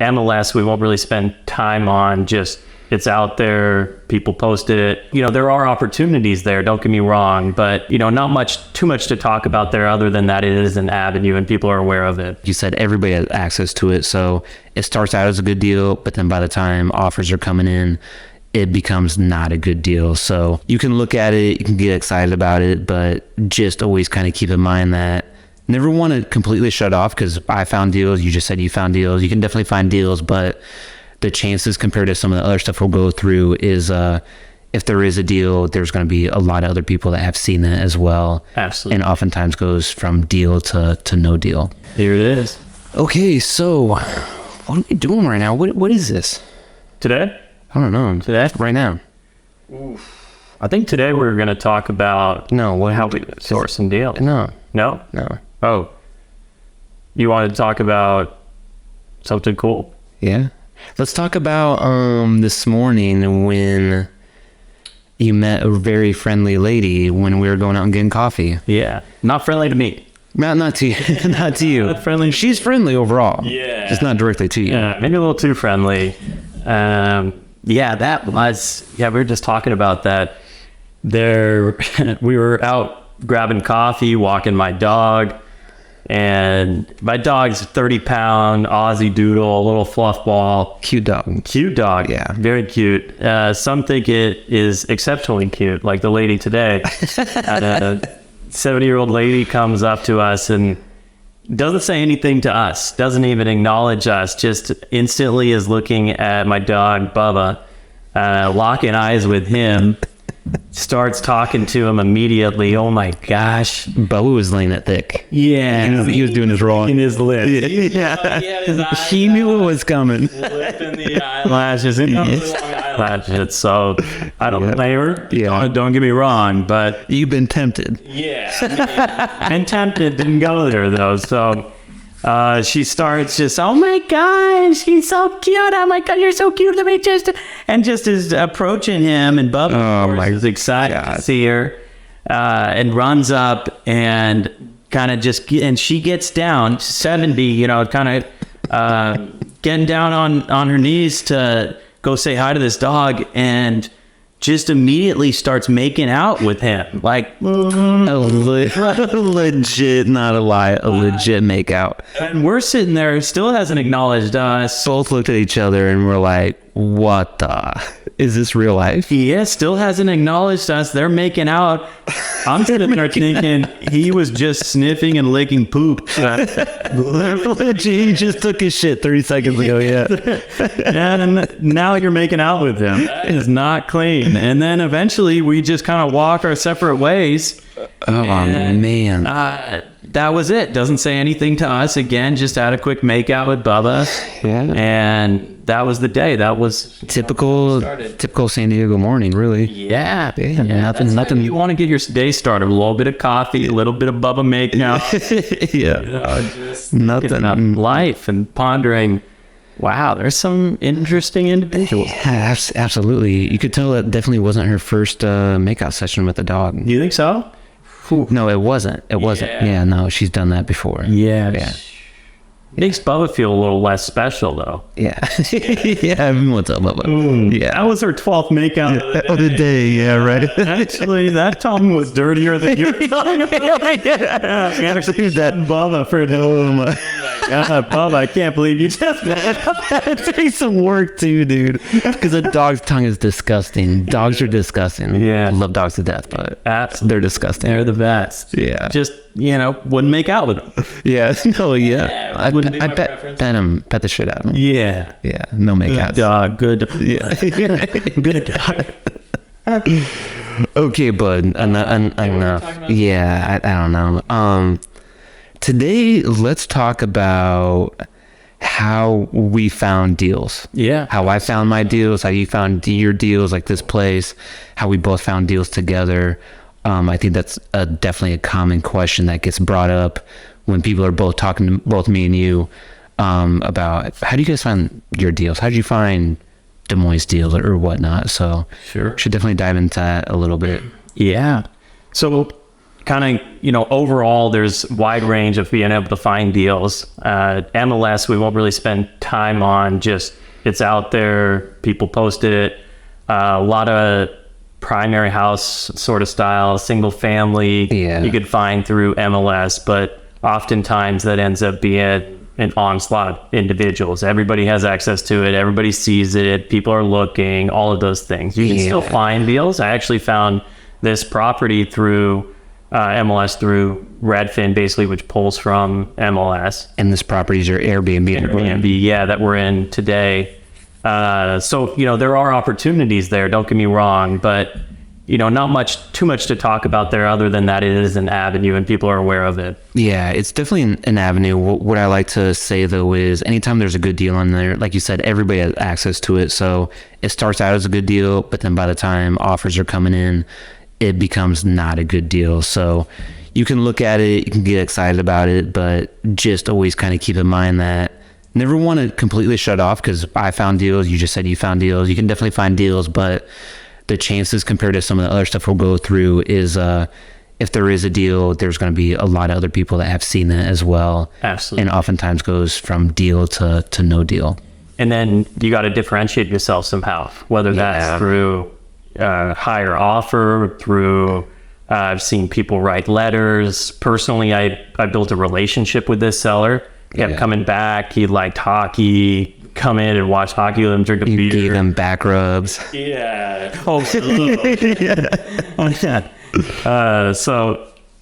MLS, we won't really spend time on. Just it's out there, people posted it. You know, there are opportunities there, don't get me wrong, but you know, too much to talk about there other than that it is an avenue and people are aware of it. You said everybody has access to it, so it starts out as a good deal, but then by the time offers are coming in, it becomes not a good deal. So you can look at it, you can get excited about it, but just always kind of keep in mind that never want to completely shut off, because I found deals, you just said you found deals. You can definitely find deals, but the chances compared to some of the other stuff we'll go through is if there is a deal, there's going to be a lot of other people that have seen it as well. Absolutely. And oftentimes goes from deal to no deal. Here it is. Okay, so what are we doing right now? What is this? Today? I don't know. Today? Right now. I think today we're going to talk about how we source some deals. No. No? No. Oh. You wanted to talk about something cool? Yeah. Let's talk about this morning when you met a very friendly lady when we were going out and getting coffee. Yeah. Not friendly to me. Not to you. Not to you. Not friendly. She's friendly overall. Yeah. Just not directly to you. Yeah, maybe a little too friendly. We were just talking about that. We were out grabbing coffee, walking my dog, and my dog's a 30-pound Aussie Doodle, a little fluff ball. Cute dog. Yeah, very cute. Some think it is exceptionally cute, like the lady today. A 70-year-old lady comes up to us and doesn't say anything to us, doesn't even acknowledge us, just instantly is looking at my dog, Bubba, locking eyes with him, starts talking to him immediately. Oh my gosh. Bubba was laying it thick. Yeah. He was doing his wrong. In his lips. Yeah. He knew what was coming. Flipping the eyelashes. Eyelashes. So, I don't blame her. Yeah. Don't get me wrong, but... You've been tempted. Yeah. And tempted, didn't go there though. So she starts just, oh my gosh, he's so cute. Oh my God, you're so cute. Let me just, and just is approaching him, and Bubba is excited to see her, and runs up and kind of just, and she gets down 70, you know, kind of getting down on her knees to go say hi to this dog, and just immediately starts making out with him. Like, legit, not a lie, a legit make out. And we're sitting there, still hasn't acknowledged us. Both looked at each other and we're like, what the? Is this real life? Yeah, still hasn't acknowledged us. They're making out. I'm sitting there thinking he was just sniffing and licking poop. He just took his shit 30 seconds ago, yeah. And now you're making out with him. That is not clean. And then eventually we just kind of walk our separate ways. Oh, man. That was it. Doesn't say anything to us. Again, just had a quick make out with Bubba. Yeah. And that was the day. That was typical San Diego morning, really. Yeah. Nothing. You want to get your day started. A little bit of coffee, a little bit of Bubba make out. Yeah. You know, just nothing. Up life and pondering, wow, there's some interesting individuals. Yeah, absolutely. You could tell that definitely wasn't her first makeout session with a dog. You think so? No, it wasn't. Yeah, no, she's done that before. Yeah. Makes Bubba feel a little less special, though. Yeah. Yeah, what's up, Bubba? Yeah. That was her 12th makeout of the day. Yeah, right. Actually, that tongue was dirtier than your tongue. That Bubba for the God, Bubba, I can't believe you just it takes some work too, dude. Because a dog's tongue is disgusting. Dogs are disgusting. Yeah. I love dogs to death, but they're disgusting. They're the best. Yeah. Just, wouldn't make out with them. Yeah. No, yeah. I pet the shit out of him. Yeah. Yeah. No makeouts. Good dog. Yeah. Good dog. Okay, bud. Yeah, I don't know. Today, let's talk about how we found deals. Yeah. How I found my deals, how you found your deals, like this place, how we both found deals together. I think that's definitely a common question that gets brought up when people are both talking to both me and you about how do you guys find your deals? How did you find Des Moines deals or whatnot? So sure, should definitely dive into that a little bit. Yeah. So kind of, overall, there's wide range of being able to find deals. MLS, we won't really spend time on, just it's out there, people posted it. A lot of primary house sort of style, single family, you could find through MLS, but oftentimes that ends up being an onslaught of individuals. Everybody has access to it. Everybody sees it. People are looking, all of those things. You can still find deals. I actually found this property through MLS through Redfin, basically, which pulls from MLS. And this property is your Airbnb. Airbnb, that we're in today. So, there are opportunities there, don't get me wrong, but, not too much to talk about there other than that it is an avenue and people are aware of it. Yeah, it's definitely an avenue. What I like to say, though, is anytime there's a good deal on there, like you said, everybody has access to it. So it starts out as a good deal, but then by the time offers are coming in, it becomes not a good deal. So you can look at it, you can get excited about it, but just always kind of keep in mind that never want to completely shut off, because I found deals. You just said you found deals. You can definitely find deals, but the chances compared to some of the other stuff we'll go through is if there is a deal, there's going to be a lot of other people that have seen it as well. Absolutely. And oftentimes goes from deal to no deal. And then you got to differentiate yourself somehow, whether that's through higher offer, through I've seen people write letters. Personally, I built a relationship with this seller. He kept coming back. He liked hockey. Come in and watch hockey with him, drink a beer. Gave him back rubs. Yeah. Oh, so,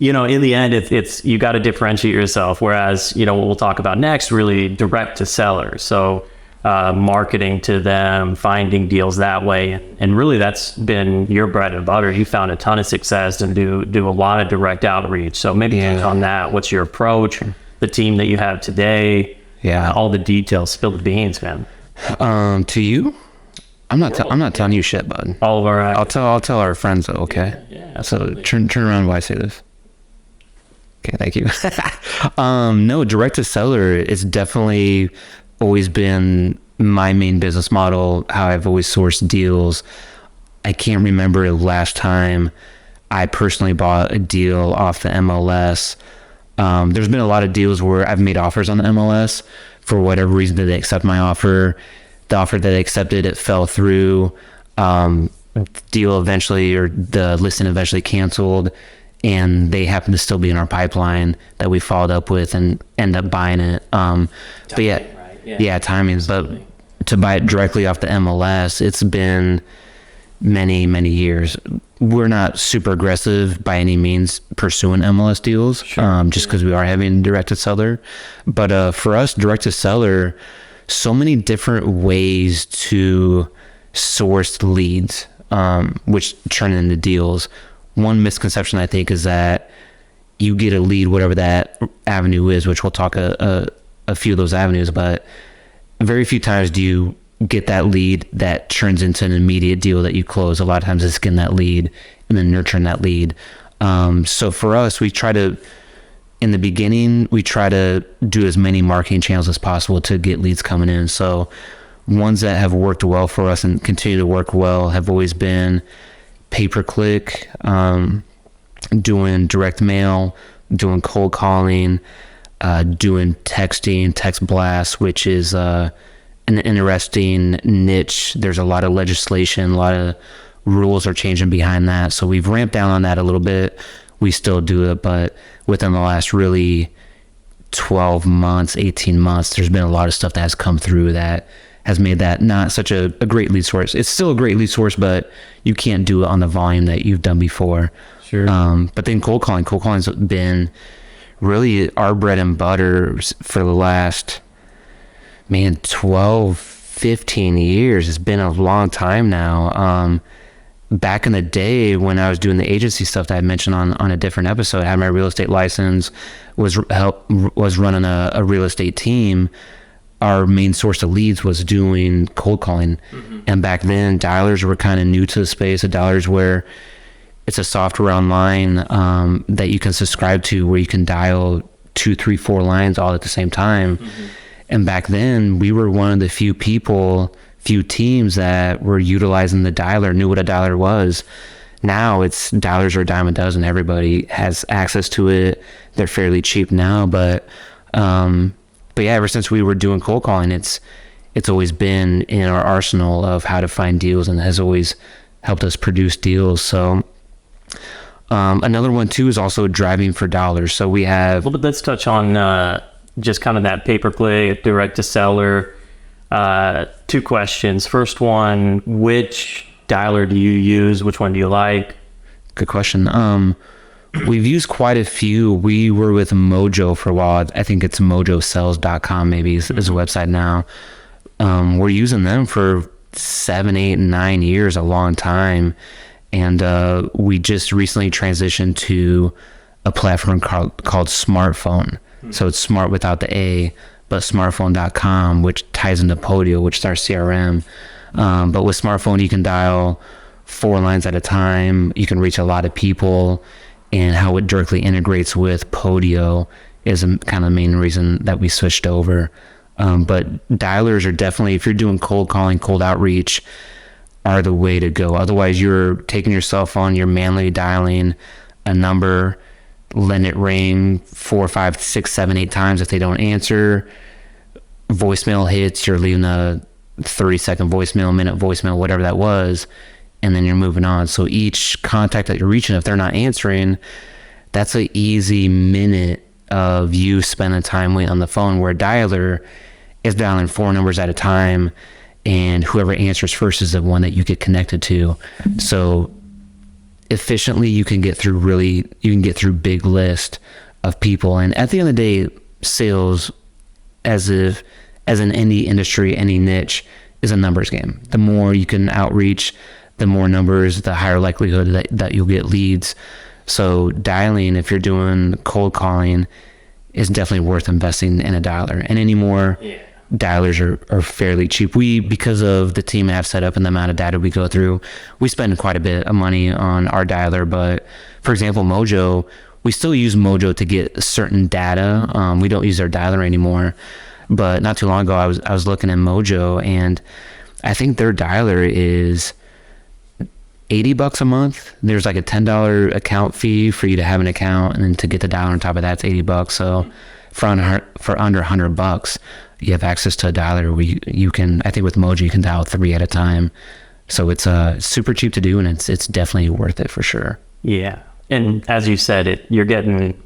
in the end, it's you got to differentiate yourself. Whereas, what we'll talk about next, really direct to seller. So marketing to them, finding deals that way. And really that's been your bread and butter. You found a ton of success and do a lot of direct outreach. So maybe on that, what's your approach, the team that you have today? Yeah, all the details. Spill the beans, man. To you, I'm not telling you shit, bud. All of our. I'll tell our friends though. Okay. Yeah. So turn around while I say this. Okay, thank you. No, direct to seller. It's definitely always been my main business model. How I've always sourced deals. I can't remember the last time I personally bought a deal off the MLS. There's been a lot of deals where I've made offers on the MLS. For whatever reason, did they accept my offer? The offer that they accepted, it fell through. Deal eventually, or the listing eventually canceled, and they happen to still be in our pipeline that we followed up with and end up buying it. But timing. But to buy it directly off the MLS, it's been many, many years. We're not super aggressive by any means pursuing MLS deals, just because we are having direct to seller. But for us, direct to seller, so many different ways to source leads, which turn into deals. One misconception I think is that you get a lead, whatever that avenue is, which we'll talk a few of those avenues, but very few times do you get that lead that turns into an immediate deal that you close. A lot of times it's getting that lead and then nurturing that lead. So for us, in the beginning, we try to do as many marketing channels as possible to get leads coming in. So ones that have worked well for us and continue to work well have always been pay-per-click, doing direct mail, doing cold calling, doing texting, text blasts, which is an interesting niche. There's a lot of legislation, a lot of rules are changing behind that. So we've ramped down on that a little bit. We still do it, but within the last really 12 months, 18 months, there's been a lot of stuff that has come through that has made that not such a great lead source. It's still a great lead source, but you can't do it on the volume that you've done before. Sure. But then cold calling's been really our bread and butter for the last 12, 15 years. It's been a long time now. Back in the day when I was doing the agency stuff that I mentioned on a different episode, I had my real estate license, was running a real estate team. Our main source of leads was doing cold calling. Mm-hmm. And back then dialers were kind of new to the space. A dialers where it's a software online that you can subscribe to where you can dial 2, 3, 4 lines all at the same time. Mm-hmm. And back then, we were one of the few teams that were utilizing the dialer, knew what a dialer was. now it's dollars or a dime a dozen. Everybody has access to it. They're fairly cheap now, but yeah, ever since we were doing cold calling, it's always been in our arsenal of how to find deals, and has always helped us produce deals. So another one too is also driving for dollars. So we have, Well, but let's touch on just kind of that pay-per-click, direct-to-seller. 2 questions. First one, which dialer do you use? Which one do you like? good question. We've used quite a few. We were with Mojo for a while. I think it's mojosales.com maybe is a website now. We're using them for 7, 8, 9 years, a long time. And we just recently transitioned to a platform called Smartphone. So it's smart without the A, but smartphone.com, which ties into Podio, which is our CRM. But with Smartphone, you can dial 4 lines at a time. You can reach a lot of people, and how it directly integrates with Podio is kind of the main reason that we switched over. But dialers are definitely, if you're doing cold calling, cold outreach, are the way to go. Otherwise, you're taking your cell phone, you're manually dialing a number, letting it ring 4, 5, 6, 7, 8 times. If they don't answer, voicemail hits, you're leaving a 30-second voicemail, minute voicemail, whatever that was, and then you're moving on. So each contact that you're reaching, if they're not answering, that's an easy minute of you spending time waiting on the phone, where a dialer is dialing 4 numbers at a time, and whoever answers first is the one that you get connected to. So efficiently, you can get through big list of people. And at the end of the day, sales, as in any industry, any niche, is a numbers game. The more you can outreach, the more numbers, the higher likelihood that you'll get leads. So dialing, if you're doing cold calling, is definitely worth investing in a dialer. And anymore, dialers are fairly cheap. Because of the team I have set up and the amount of data we go through, we spend quite a bit of money on our dialer. But for example, Mojo, we still use Mojo to get certain data. We don't use their dialer anymore. But not too long ago, I was looking at Mojo, and I think their dialer is $80 a month. There's like a $10 account fee for you to have an account, and then to get the dialer on top of that's $80. So for under $100, you have access to a dialer where you can, I think with Mojo, you can dial 3 at a time. So it's super cheap to do, and it's definitely worth it for sure. Yeah. And as you said, you're getting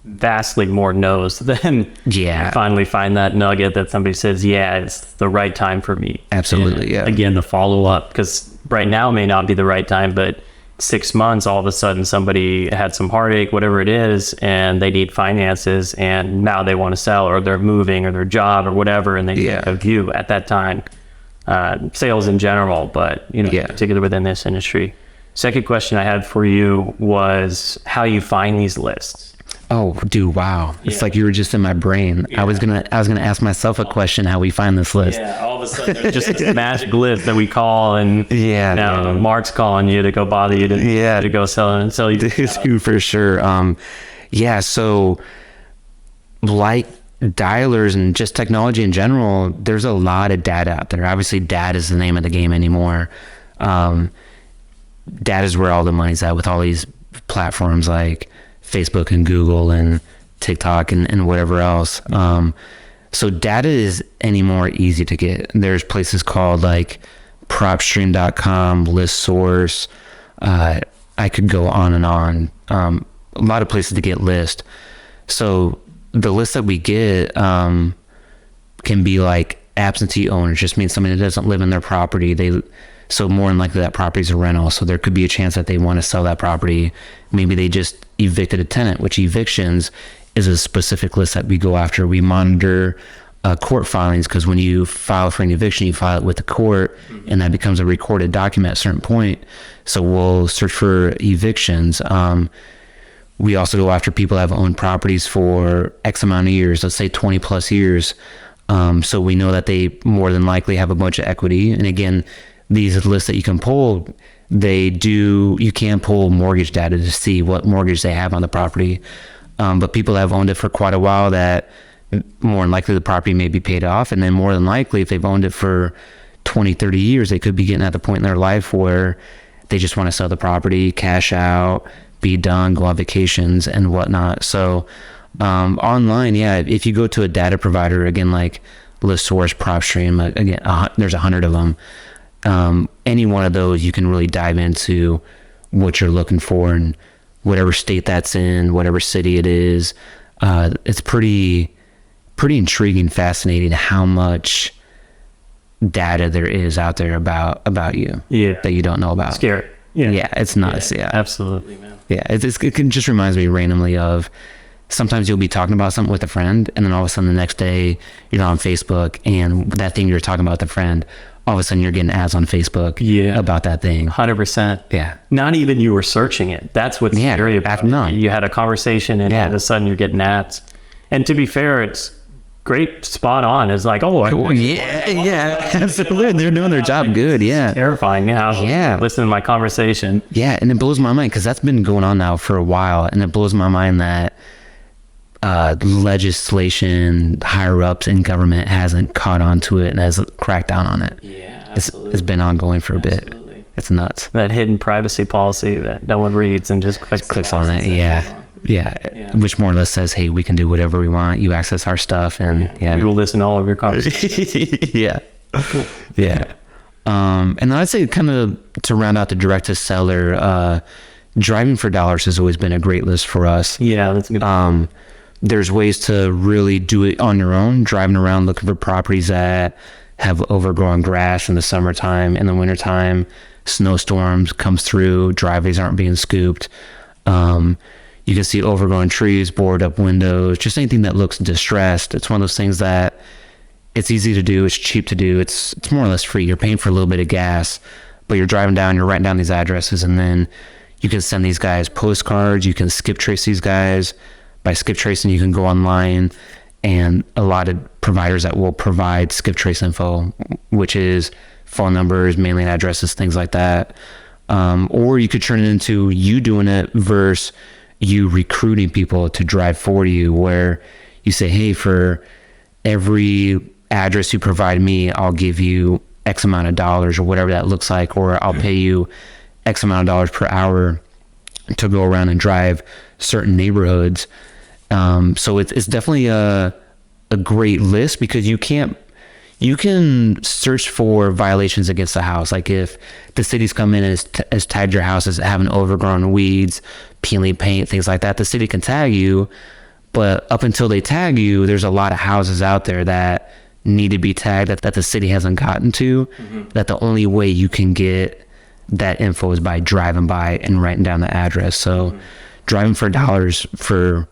vastly more no's than you finally find that nugget that somebody says, yeah, it's the right time for me. Absolutely. And yeah. Again, the follow up, because right now may not be the right time, but 6 months, all of a sudden somebody had some heartache, whatever it is, and they need finances, and now they want to sell, or they're moving, or their job, or whatever, and they think of you at that time. Sales in general, but particularly within this industry. Second question I had for you was how you find these lists. Oh, dude, wow. It's like you were just in my brain. I was gonna ask myself a question, how we find this list. Yeah, all of a sudden there's just this magic list that we call, and now Mark's calling you to go bother you to go sell you. Dude, for sure. So like dialers and just technology in general, there's a lot of data out there. Obviously, data is the name of the game anymore. Data is where all the money's at with all these platforms like Facebook and Google and TikTok and whatever else. So data is anymore easy to get. There's places called like propstream.com, listsource. I could go on and on. A lot of places to get lists. So the list that we get can be like absentee owners, just means somebody that doesn't live in their property. So more than likely that property is a rental. So there could be a chance that they want to sell that property. Maybe they just evicted a tenant, which evictions is a specific list that we go after. We monitor court filings, because when you file for an eviction, you file it with the court, and that becomes a recorded document at a certain point. So we'll search for evictions. We also go after people that have owned properties for X amount of years, let's say 20 plus years. So we know that they more than likely have a bunch of equity. And again, these lists that you can pull, you can pull mortgage data to see what mortgage they have on the property. But people that have owned it for quite a while, that more than likely the property may be paid off. And then more than likely, if they've owned it for 20, 30 years, they could be getting at the point in their life where They just want to sell the property, cash out, be done, go on vacations and whatnot. So online, yeah, if you go to a data provider, again, like ListSource, PropStream, again, there's 100 of them. Any one of those, you can really dive into what you're looking for, and whatever state that's in, whatever city it is. It's pretty intriguing, fascinating how much data there is out there about you that you don't know about. Scary. Yeah, it's nuts. Yeah, absolutely, man. Yeah, it can just reminds me randomly of, sometimes you'll be talking about something with a friend, and then all of a sudden the next day you're on Facebook, and that thing you're talking about with a friend, all of a sudden you're getting ads on Facebook about that thing. 100%. Yeah. Not even you were searching it. That's what's scary about it. You had a conversation, and all of a sudden you're getting ads. And to be fair, it's great, spot on. It's like, absolutely. They're doing their job good. Yeah. Terrifying. Yeah. Listen to my conversation. Yeah. And it blows my mind, because that's been going on now for a while. And it blows my mind that legislation, higher ups in government hasn't caught on to it and has cracked down on it. Yeah, absolutely. It's been ongoing for a bit. It's nuts. That hidden privacy policy that no one reads and just clicks on it. Yeah. Which more or less says, hey, we can do whatever we want. You access our stuff, and we will listen to all of your conversations. Yeah. And I'd say, kind of to round out the direct to seller, driving for dollars has always been a great list for us. Yeah, that's good. There's ways to really do it on your own, driving around looking for properties that have overgrown grass in the summertime. In the wintertime, snowstorms comes through, driveways aren't being scooped. You can see overgrown trees, boarded up windows, just anything that looks distressed. It's one of those things that it's easy to do, it's cheap to do, it's more or less free. You're paying for a little bit of gas, but you're driving down, you're writing down these addresses, and then you can send these guys postcards, you can skip trace these guys. By skip tracing, you can go online, and a lot of providers that will provide skip trace info, which is phone numbers, mailing addresses, things like that. Or you could turn it into you doing it versus you recruiting people to drive for you, where you say, hey, for every address you provide me, I'll give you X amount of dollars, or whatever that looks like, or I'll pay you X amount of dollars per hour to go around and drive certain neighborhoods. So it's definitely a great list, because you can search for violations against the house. Like if the city's come in and has tagged your house as having overgrown weeds, peeling paint, things like that, the city can tag you. But up until they tag you, there's a lot of houses out there that need to be tagged that the city hasn't gotten to, that the only way you can get that info is by driving by and writing down the address. So driving for dollars for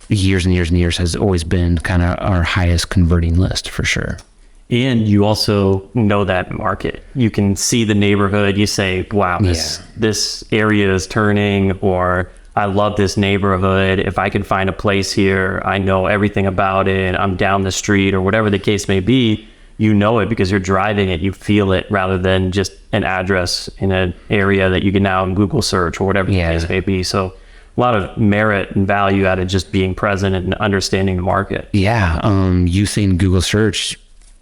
years and years and years has always been kind of our highest converting list, for sure. And you also know that market. You can see the neighborhood. You say, wow, this area is turning, or I love this neighborhood. If I can find a place here, I know everything about it. I'm down the street, or whatever the case may be. You know it because you're driving it. You feel it, rather than just an address in an area that you can now Google search, or whatever the case may be. So a lot of merit and value out of just being present and understanding the market. Yeah. Using Google search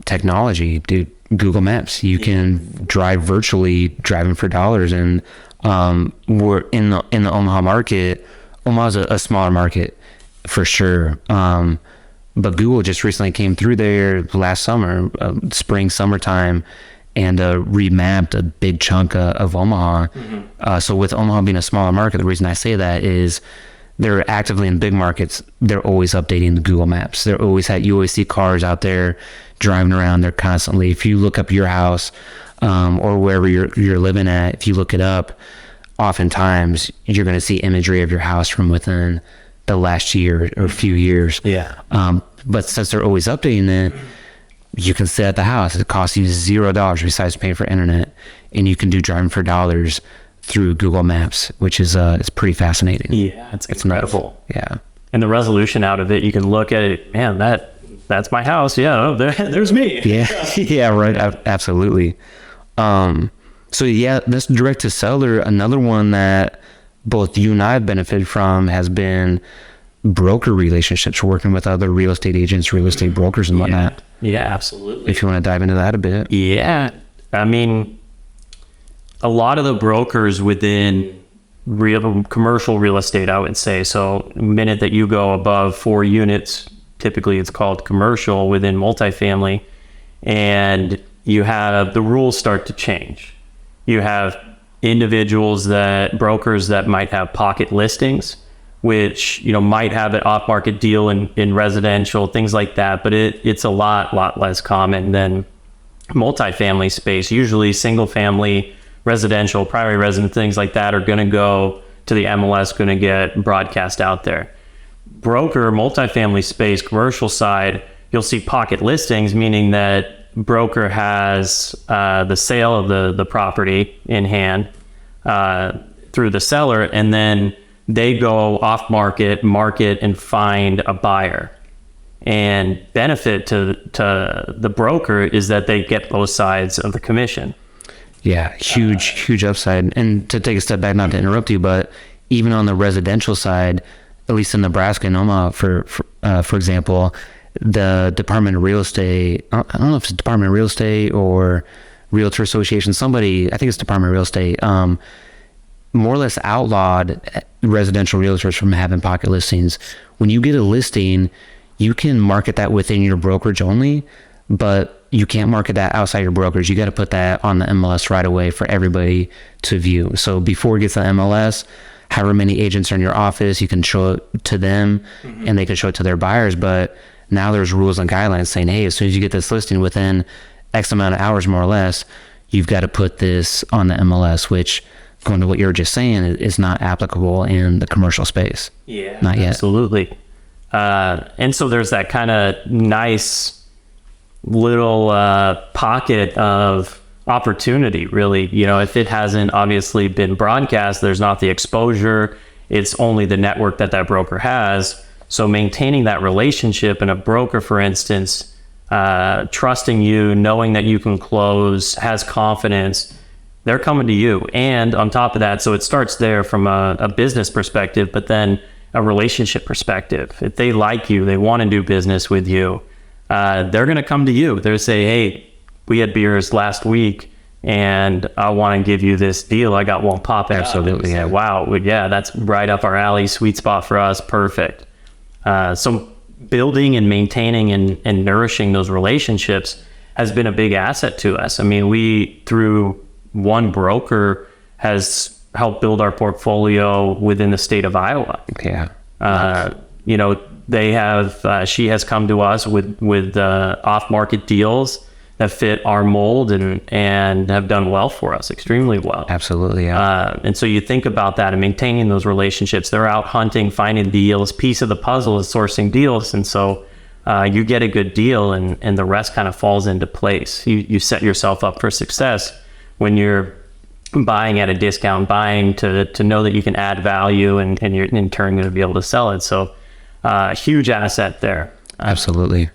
technology, dude, Google Maps, you can drive virtually, driving for dollars. And we're in the Omaha market. Omaha's a smaller market for sure. But Google just recently came through there last summer, summertime, and remapped a big chunk of Omaha. So with Omaha being a smaller market, the reason I say that is they're actively in big markets. They're always updating the Google Maps. You always see cars out there driving around. They're constantly, if you look up your house or wherever you're living at, if you look it up, oftentimes you're going to see imagery of your house from within the last year or few years. But since they're always updating it, you can sit at the house. It costs you $0 besides paying for internet, and you can do driving for dollars through Google Maps, which is it's pretty fascinating. Yeah, it's incredible. Yeah, and the resolution out of it, you can look at it. Man, that's my house. Yeah, there's me. Yeah, right. Absolutely. So yeah, this direct to seller. Another one that both you and I have benefited from has been broker relationships, working with other real estate agents, real estate brokers, and whatnot. Yeah, absolutely. If you want to dive into that a bit. Yeah, I mean, a lot of the brokers within commercial real estate, I would say, so the minute that you go above 4 units, typically it's called commercial within multifamily, and you have the rules start to change. You have brokers that might have pocket listings, which, might have an off-market deal in residential, things like that, but it's a lot less common than multifamily space. Usually single family, residential, primary residence, things like that are going to go to the MLS, going to get broadcast out there. Broker, multifamily space, commercial side, you'll see pocket listings, meaning that broker has the sale of the property in hand through the seller, and then they go off market and find a buyer. And benefit to the broker is that they get both sides of the commission. Yeah, huge upside. And to take a step back, not to interrupt you, but even on the residential side, at least in Nebraska and Omaha, for example, the Department of Real Estate, I don't know if it's Department of Real Estate or Realtor Association, I think it's Department of Real Estate, more or less outlawed residential realtors from having pocket listings. When you get a listing, you can market that within your brokerage only, but you can't market that outside your brokerage. You got to put that on the MLS right away for everybody to view. So before it gets to MLS, however many agents are in your office, you can show it to them, and they can show it to their buyers. But now there's rules and guidelines saying, hey, as soon as you get this listing within X amount of hours, more or less, you've got to put this on the MLS, which, going to what you were just saying, is not applicable in the commercial space. Yeah, not yet. Absolutely. And so there's that kind of nice little pocket of opportunity, really. If it hasn't obviously been broadcast, there's not the exposure. It's only the network that broker has. So maintaining that relationship, and a broker, for instance, trusting you, knowing that you can close, has confidence, they're coming to you. And on top of that, so it starts there from a business perspective, but then a relationship perspective. If they like you, they want to do business with you, they're going to come to you. They'll say, hey, we had beers last week and I want to give you this deal. I got one pop. Absolutely. Yeah. Wow. Yeah, that's right up our alley. Sweet spot for us. Perfect. So building and maintaining and nourishing those relationships has been a big asset to us. I mean, we, through one broker, has helped build our portfolio within the state of Iowa. Yeah. They have, she has come to us with off-market deals that fit our mold and have done well for us, extremely well. Absolutely, yeah. And so you think about that and maintaining those relationships. They're out hunting, finding deals. Piece of the puzzle is sourcing deals. And so you get a good deal, and the rest kind of falls into place. You set yourself up for success when you're buying at a discount, buying to know that you can add value, and you're in turn going to be able to sell it. So huge asset there. Absolutely.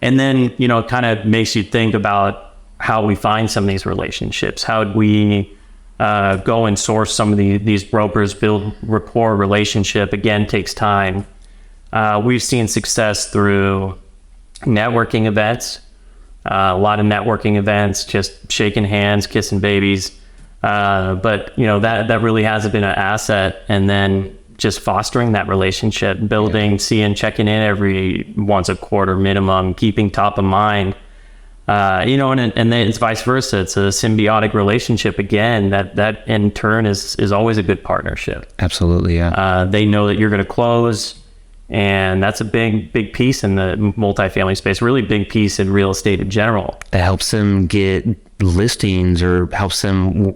And then, it kind of makes you think about how we find some of these relationships. How do we go and source some of these brokers, build rapport, relationship? Again, takes time. We've seen success through networking events, a lot of networking events, just shaking hands, kissing babies. But, that really hasn't been an asset. And then just fostering that relationship, building, checking in every once a quarter minimum, keeping top of mind, and then it's vice versa. It's a symbiotic relationship again, that in turn is always a good partnership. Absolutely. Yeah. They know that you're going to close, and that's a big piece in the multifamily space, really big piece in real estate in general. That helps them get listings, or helps them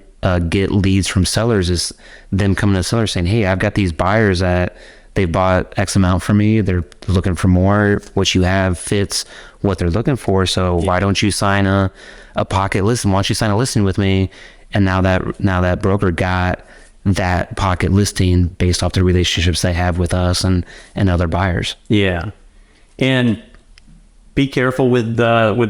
get leads from sellers, is them coming to the seller saying, hey, I've got these buyers that they bought X amount from me. They're looking for more. What you have fits what they're looking for. So why don't you sign a pocket listing? Why don't you sign a listing with me? And now that broker got that pocket listing based off the relationships they have with us and other buyers. Yeah. And be careful with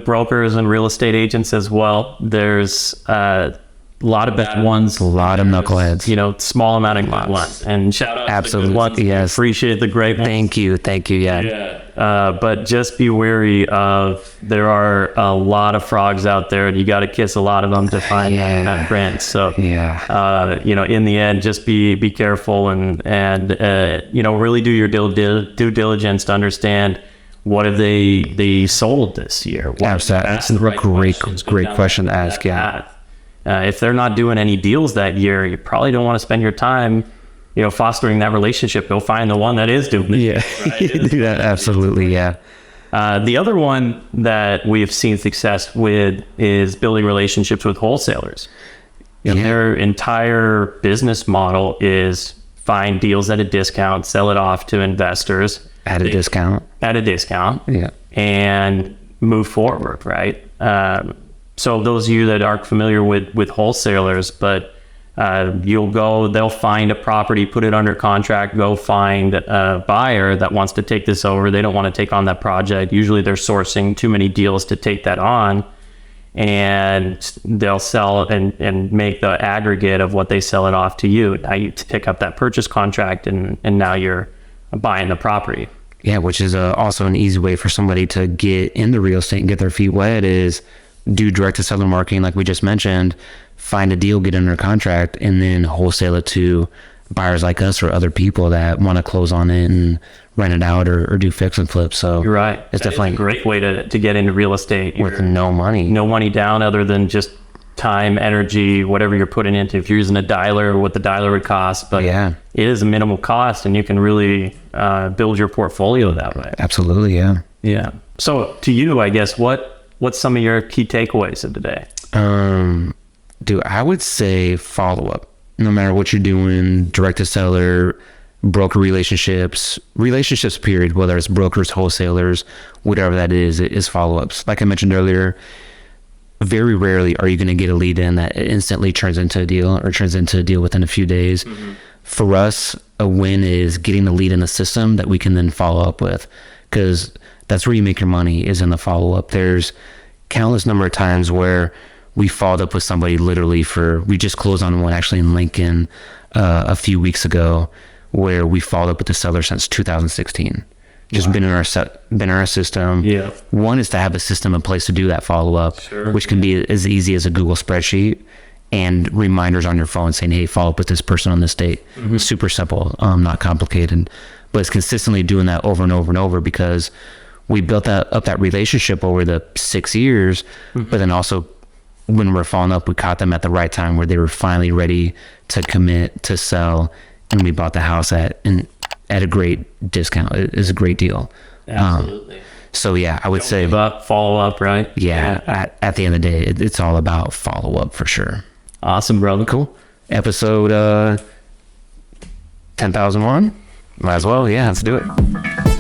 brokers and real estate agents as well. There's a lot of bad ones, A lot of knuckleheads. you know, small amount of good ones. And shout out to the good ones. Yes. Appreciate the great ones. Thank you. Yeah. But just be wary of, there are a lot of frogs out there, and you got to kiss a lot of them to find that prince. So, you know, in the end, just be careful and you know, really do your due diligence to understand what have they sold this year. That's a great question to ask. Yeah. If they're not doing any deals that year, you probably don't want to spend your time, you know, fostering that relationship. Go find the one that is doing it. Yeah. Right? Do that. Absolutely. Yeah. The other one that we've seen success with is building relationships with wholesalers. You know, their entire business model is find deals at a discount, sell it off to investors At a discount. Yeah. And move forward, right? So those of you that aren't familiar with wholesalers, but they'll find a property, put it under contract, go find a buyer that wants to take this over. They don't want to take on that project. Usually they're sourcing too many deals to take that on, and they'll sell and make the aggregate of what they sell it off to you. Now you pick up that purchase contract, and now you're buying the property. Yeah, which is also an easy way for somebody to get into real estate and get their feet wet, is do direct to seller marketing, like we just mentioned. Find a deal, get under contract, and then wholesale it to buyers like us or other people that want to close on it and rent it out or do fix and flip. So you're right. It's definitely a great way to get into real estate with no money down, other than just time, energy, whatever you're putting into. If you're using a dialer, what the dialer would cost, but it is a minimal cost, and you can really build your portfolio that way. Absolutely. Yeah. So to you, I guess, what's some of your key takeaways of today? Dude, I would say follow up. No matter what you're doing, direct to seller, broker relationships period, whether it's brokers, wholesalers, whatever that is follow ups. Like I mentioned earlier, very rarely are you going to get a lead in that instantly turns into a deal or turns into a deal within a few days. Mm-hmm. For us, a win is getting the lead in the system that we can then follow up with, because that's where you make your money, is in the follow up. There's countless number of times where we followed up with somebody literally we just closed on one actually in Lincoln a few weeks ago, where we followed up with the seller since 2016. Just been in our system. Yeah. One is to have a system in place to do that follow up, which can be as easy as a Google spreadsheet and reminders on your phone saying, hey, follow up with this person on this date. Mm-hmm. Super simple, not complicated, but it's consistently doing that over and over and over, because we built that relationship over the 6 years. Mm-hmm. But then also, when we're following up, we caught them at the right time where they were finally ready to commit to sell, and we bought the house at a great discount. It is a great deal. Absolutely. So yeah, I would say follow up, right? Yeah. At the end of the day, it's all about follow up for sure. Awesome, brother. Cool. Episode 10,001. Might as well. Yeah, let's do it.